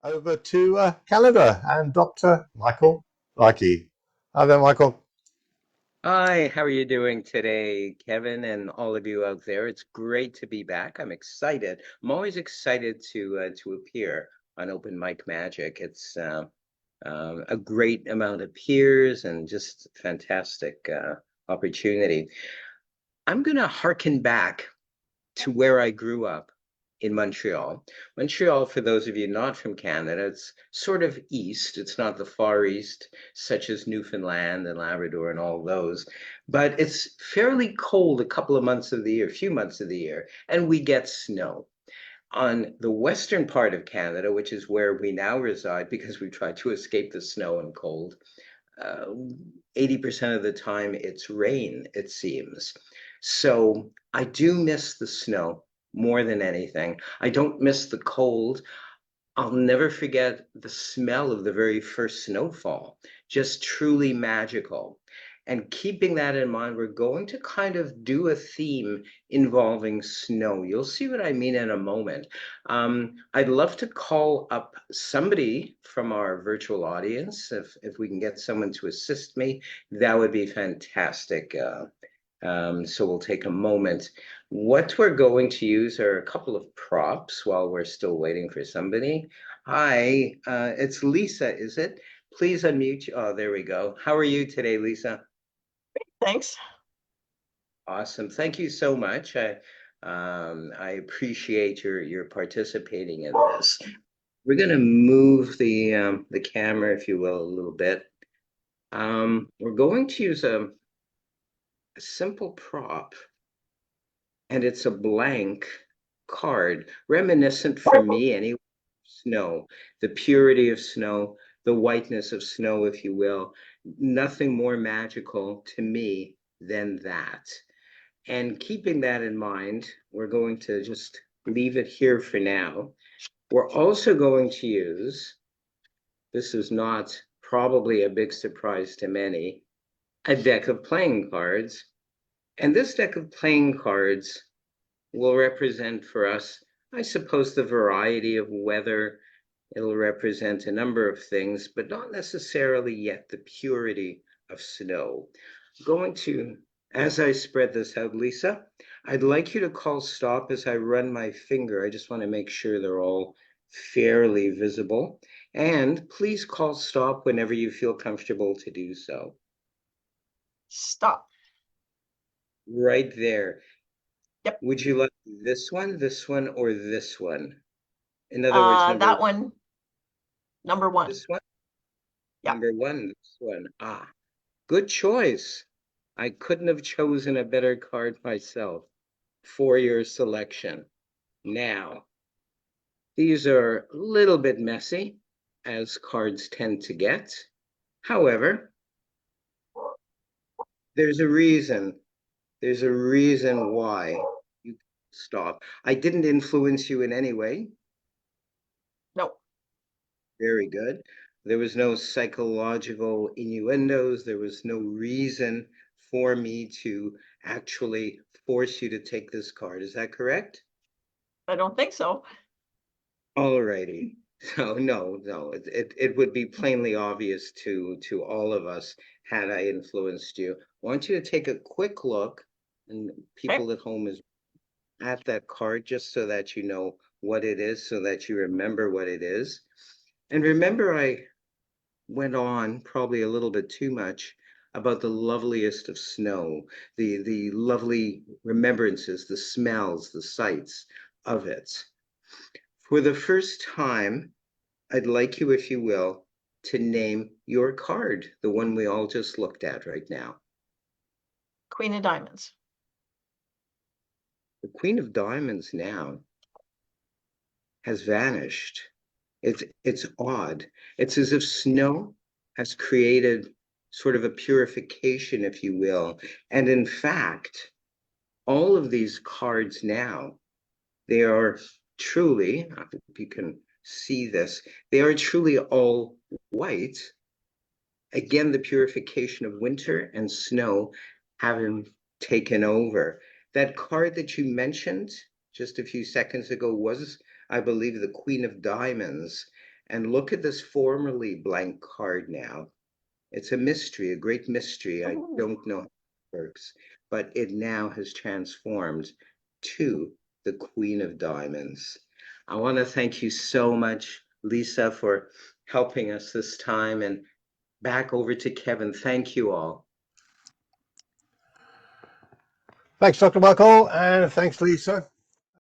over to Canada and Dr. Michael Likey. Hi there, Michael. Hi, how are you doing today, Kevin, and all of you out there? It's great to be back. I'm excited. I'm always excited to appear on Open Mic Magic. It's a great amount of peers and just fantastic opportunity. I'm gonna harken back to where I grew up in Montreal. Montreal, for those of you not from Canada, it's sort of east. It's not the far east, such as Newfoundland and Labrador and all those, but it's fairly cold a couple of months of the year, a few months of the year, and we get snow. On the western part of Canada, which is where we now reside because we try to escape the snow and cold, uh, 80% of the time it's rain, it seems. So I do miss the snow more than anything. I don't miss the cold. I'll never forget the smell of the very first snowfall, just truly magical. And keeping that in mind, we're going to kind of do a theme involving snow. You'll see what I mean in a moment. I'd love to call up somebody from our virtual audience. If we can get someone to assist me, that would be fantastic. So we'll take a moment. What we're going to use are a couple of props while we're still waiting for somebody. Hi, it's Lisa, is it? Please unmute. Oh, there we go. How are you today, Lisa? Thanks. Awesome. Thank you so much. I appreciate your participating in this. We're going to move the camera, if you will, a little bit. We're going to use a simple prop, and it's a blank card, reminiscent for me anyway, snow, the purity of snow, the whiteness of snow, if you will. Nothing more magical to me than that. And keeping that in mind, we're going to just leave it here for now. We're also going to use, this is not probably a big surprise to many, a deck of playing cards. And this deck of playing cards will represent for us, I suppose, the variety of weather. It'll represent a number of things, but not necessarily yet the purity of snow. Going to, as I spread this out, Lisa, I'd like you to call stop as I run my finger. I just want to make sure they're all fairly visible. And please call stop whenever you feel comfortable to do so. Stop. Right there. Yep. Would you like this one, or this one? In other words, That one, number one. this one? Yep. Number one, this one. Ah, good choice. I couldn't have chosen a better card myself for your selection. Now, these are a little bit messy, as cards tend to get. However, there's a reason. There's a reason why you stop. I didn't influence you in any way. No. Very good. There was no psychological innuendos. There was no reason for me to actually force you to take this card. Is that correct? I don't think so. Alrighty. So no, it would be plainly obvious to all of us had I influenced you. I want you to take a quick look, and Okay. people at home is at that card just so that you know what it is, so that you remember what it is. And remember, I went on probably a little bit too much about the loveliest of snow, the lovely remembrances, the smells, the sights of it. For the first time, I'd like you, if you will, to name your card, the one we all just looked at right now. Queen of Diamonds. The Queen of Diamonds now has vanished. It's odd. It's as if snow has created sort of a purification, if you will. And in fact, all of these cards now, they are truly, I hope you can see this, they are truly all white. Again, the purification of winter and snow having taken over. That card that you mentioned just a few seconds ago was, I believe, the Queen of Diamonds. And look at this formerly blank card now. It's a mystery, a great mystery. I Ooh. don't know how it works, but it now has transformed to the Queen of Diamonds. I want to thank you so much, Lisa, for helping us this time. And back over to Kevin. Thank you all. Thanks, Dr. Michael, and thanks, Lisa.